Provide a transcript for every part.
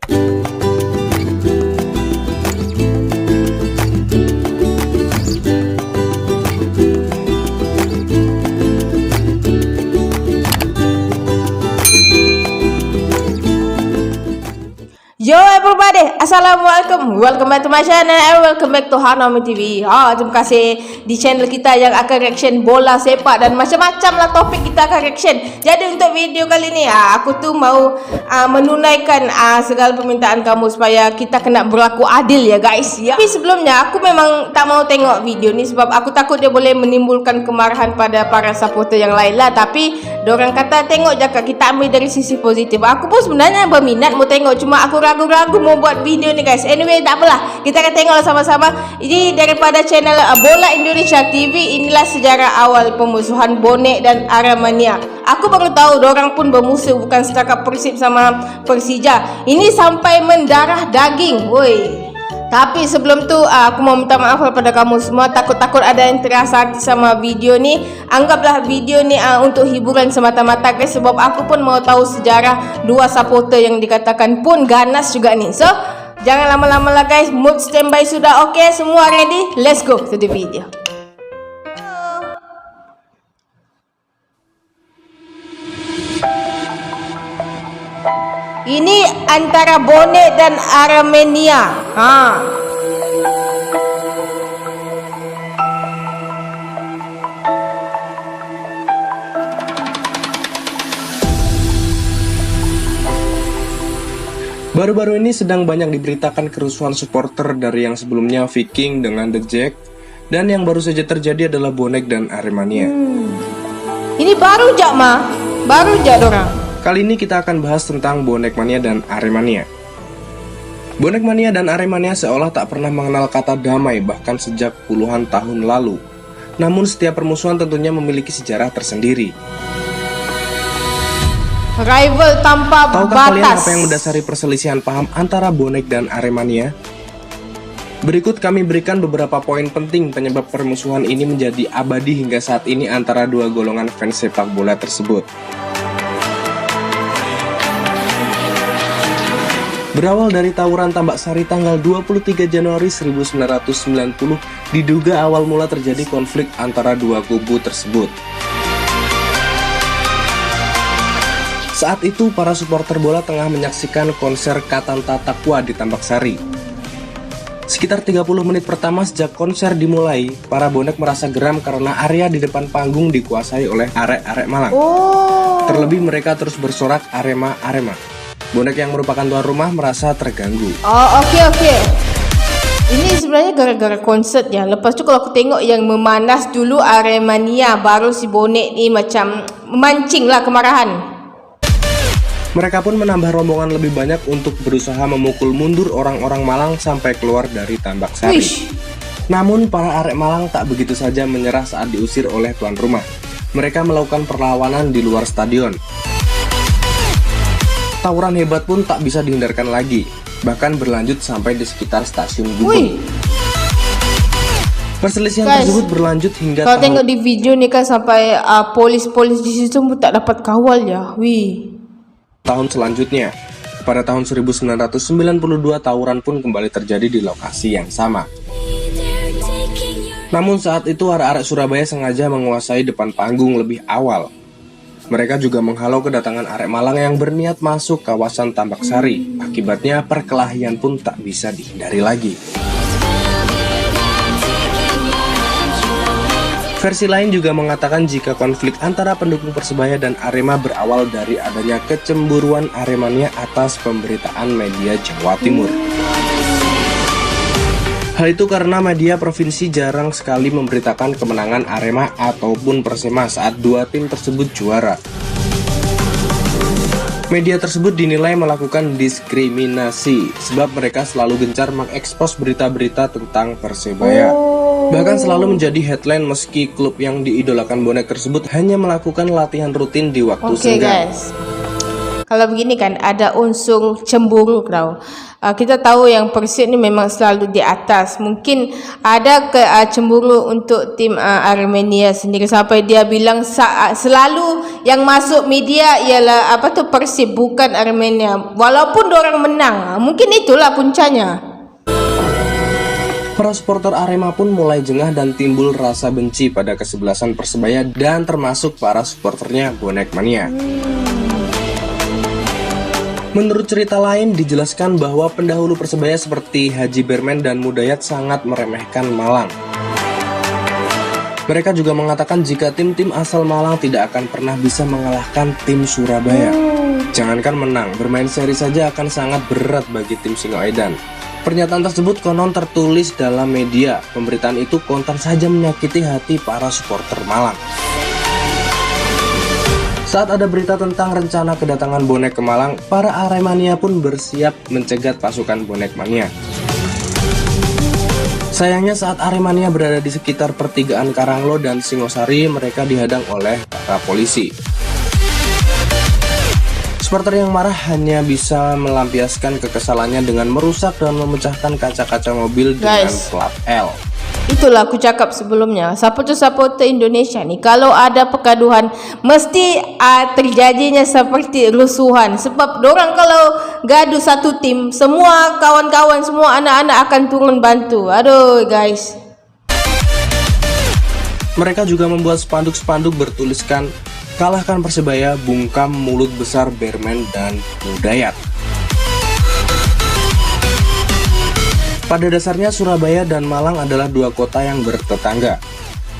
Yo everybody, assalamualaikum, welcome back to my channel and welcome back to Hanomi TV. Terima kasih di channel kita yang akan reaction bola sepak dan macam-macam lah topik kita akan reaction. Jadi untuk video kali ni aku tuh mau menunaikan segala permintaan kamu supaya kita kena berlaku adil ya guys ya. Tapi sebelumnya aku memang tak mau tengok video ni sebab aku takut dia boleh menimbulkan kemarahan pada para supporter yang lain lah. Tapi dorang kata tengok jakak, kita ambil dari sisi positif. Aku pun sebenarnya berminat mau tengok, cuma aku ragu-ragu mau buat video ni guys. Anyway, tak apalah, kita akan tengok sama-sama. Ini daripada channel Bola Indonesia TV. Inilah sejarah awal pemusuhan Bonek dan Aremania. Aku baru tahu dorang pun bermusuh, bukan setakat Persib sama Persija. Ini sampai mendarah daging, woi. Tapi sebelum tu aku mau minta maaf kepada kamu semua. Takut-takut ada yang terasa sama video ni. Anggaplah video ni untuk hiburan semata-mata guys. Sebab aku pun mau tahu sejarah dua supporter yang dikatakan pun ganas juga ni. So jangan lama-lama lah guys. Mood standby sudah oke, semua ready. Let's go to the video. Ini antara Bonek dan Aremania. Baru-baru ini sedang banyak diberitakan kerusuhan supporter dari yang sebelumnya Viking dengan The Jack, dan yang baru saja terjadi adalah Bonek dan Aremania. Ini baru jak baru jak dorang. Kali ini kita akan bahas tentang Bonek Mania dan Aremania. Bonek Mania dan Aremania seolah tak pernah mengenal kata damai bahkan sejak puluhan tahun lalu. Namun setiap permusuhan tentunya memiliki sejarah tersendiri. Rival tanpa Tahukah kalian batas. apa yang mendasari perselisihan paham antara Bonek dan Aremania? Berikut kami berikan beberapa poin penting penyebab permusuhan ini menjadi abadi hingga saat ini antara dua golongan fans sepak bola tersebut. Berawal dari tawuran Tambak Sari tanggal 23 Januari 1990, diduga awal mula terjadi konflik antara dua kubu tersebut. Saat itu para supporter bola tengah menyaksikan konser Katanta Takwa di Tambak Sari. Sekitar 30 menit pertama sejak konser dimulai, para bonek merasa geram karena area di depan panggung dikuasai oleh arek-arek Malang. Terlebih mereka terus bersorak Arema. Bonek yang merupakan tuan rumah merasa terganggu. Oke. Ini sebenarnya gara-gara konsert ya. Lepas tu kalau aku tengok yang memanas dulu Aremania, baru si Bonek ni macam memancing lah kemarahan. Mereka pun menambah rombongan lebih banyak untuk berusaha memukul mundur orang-orang Malang sampai keluar dari Tambak Sari. Namun para arek Malang tak begitu saja menyerah saat diusir oleh tuan rumah. Mereka melakukan perlawanan di luar stadion. Tawuran hebat pun tak bisa dihindarkan lagi, bahkan berlanjut sampai di sekitar stasiun Gubeng. Perselisihan tersebut berlanjut hingga kalau tengok di video ni kan sampai polis-polis di situ pun tak dapat kawal ya. Tahun selanjutnya, pada tahun 1992 tawuran pun kembali terjadi di lokasi yang sama. Namun saat itu arek-arek Surabaya sengaja menguasai depan panggung lebih awal. Mereka juga menghalau kedatangan arek Malang yang berniat masuk kawasan Tambak Sari. Akibatnya perkelahian pun tak bisa dihindari lagi. Versi lain juga mengatakan jika konflik antara pendukung Persebaya dan Arema berawal dari adanya kecemburuan Aremania atas pemberitaan media Jawa Timur. Hal itu karena media provinsi jarang sekali memberitakan kemenangan Arema ataupun Persema saat dua tim tersebut juara. Media tersebut dinilai melakukan diskriminasi sebab mereka selalu gencar mengekspos berita-berita tentang Persebaya. Bahkan selalu menjadi headline meski klub yang diidolakan Bonek tersebut hanya melakukan latihan rutin di waktu senggang. Kalau begini kan ada unsur cemburu tau. Kita tahu yang Persib ni memang selalu di atas. Mungkin ada cemburu untuk tim Armenia sendiri sampai dia bilang selalu yang masuk media ialah Persib bukan Armenia. Walaupun diorang menang. Mungkin itulah puncanya. Para supporter Arema pun mulai jengah dan timbul rasa benci pada kesebelasan Persebaya dan termasuk para supporternya Bonek Mania. Menurut cerita lain dijelaskan bahwa pendahulu Persebaya seperti Haji Bermen dan Mudayat sangat meremehkan Malang. Mereka juga mengatakan jika tim-tim asal Malang tidak akan pernah bisa mengalahkan tim Surabaya. Jangankan menang, bermain seri saja akan sangat berat bagi tim Singoedan. Pernyataan tersebut konon tertulis dalam media. Pemberitaan itu kontan saja menyakiti hati para supporter Malang. Saat ada berita tentang rencana kedatangan Bonek ke Malang, para Aremania pun bersiap mencegat pasukan Bonek Mania. Sayangnya saat Aremania berada di sekitar pertigaan Karanglo dan Singosari, mereka dihadang oleh para polisi. Supporter yang marah hanya bisa melampiaskan kekesalannya dengan merusak dan memecahkan kaca-kaca mobil dengan plat L. Itulah aku cakap sebelumnya, supporter Indonesia nih kalau ada pergaduhan mesti terjadinya seperti rusuhan. Sebab dorang kalau gaduh satu tim, semua kawan-kawan, semua anak-anak akan turun bantu. Aduh guys. Mereka juga membuat spanduk-spanduk bertuliskan kalahkan Persebaya, bungkam mulut besar Bermen dan Mudayat. Pada dasarnya Surabaya dan Malang adalah dua kota yang bertetangga.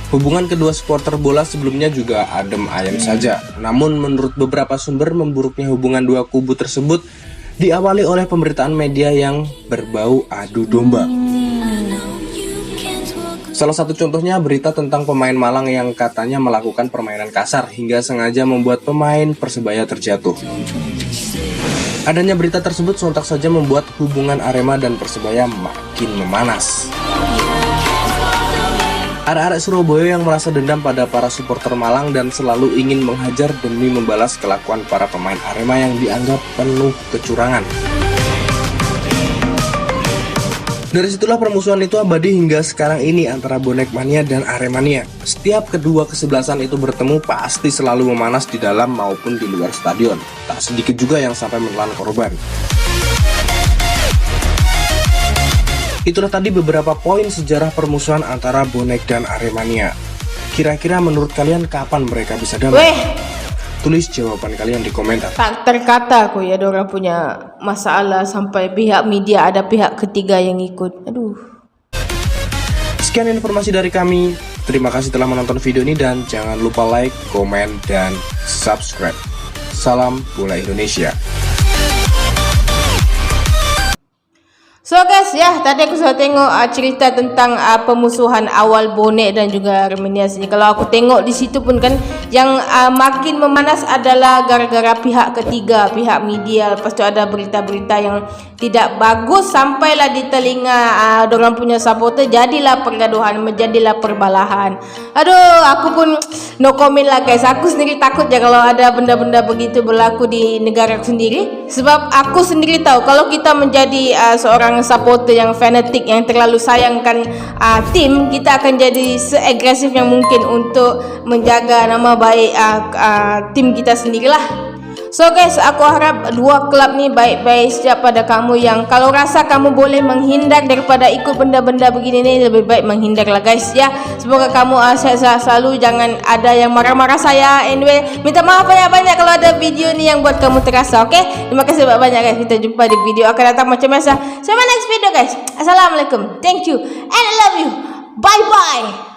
Hubungan kedua supporter bola sebelumnya juga adem ayem saja. Namun menurut beberapa sumber, memburuknya hubungan dua kubu tersebut diawali oleh pemberitaan media yang berbau adu domba. Salah satu contohnya berita tentang pemain Malang yang katanya melakukan permainan kasar hingga sengaja membuat pemain Persebaya terjatuh. Adanya berita tersebut sontak saja membuat hubungan Arema dan Persebaya makin memanas. Arek-arek Surabaya yang merasa dendam pada para supporter Malang dan selalu ingin menghajar demi membalas kelakuan para pemain Arema yang dianggap penuh kecurangan. Dari situlah permusuhan itu abadi hingga sekarang ini antara Bonek Mania dan Aremania. Setiap kedua kesebelasan itu bertemu pasti selalu memanas di dalam maupun di luar stadion. Tak sedikit juga yang sampai menelan korban. Itulah tadi beberapa poin sejarah permusuhan antara Bonek dan Aremania. Kira-kira menurut kalian kapan mereka bisa damai? Tulis jawaban kalian di komentar. Tak terkata aku ya dorang punya masalah sampai pihak media ada pihak ketiga yang ikut. Aduh. Sekian informasi dari kami. Terima kasih telah menonton video ini dan jangan lupa like, komen, dan subscribe. Salam bola Indonesia. So guys ya, tadi aku sudah tengok cerita tentang pemusuhan awal Bonek dan juga Aremania sini. Kalau aku tengok di situ pun kan yang makin memanas adalah gara-gara pihak ketiga, pihak media. Lepas tu ada berita-berita yang tidak bagus sampailah di telinga dorang punya supporter, jadilah pergaduhan, menjadilah perbalahan. Aduh, aku pun no comment lah guys. Aku sendiri takut ya kalau ada benda-benda begitu berlaku di negara aku sendiri. Sebab aku sendiri tahu kalau kita menjadi seorang supporter yang fanatik, yang terlalu sayangkan tim, kita akan jadi seagresif yang mungkin untuk menjaga nama baik tim kita sendirilah. So guys, aku harap dua klub ni baik-baik setiap pada kamu yang kalau rasa kamu boleh menghindar daripada ikut benda-benda begini ni, lebih baik menghindarlah guys ya. Semoga kamu sehat-sehat selalu, jangan ada yang marah-marah saya. Anyway, minta maaf banyak-banyak kalau ada video ni yang buat kamu terasa, okay? Terima kasih banyak guys. Kita jumpa di video akan datang macam biasa. Sampai next video guys. Assalamualaikum. Thank you and I love you. Bye-bye.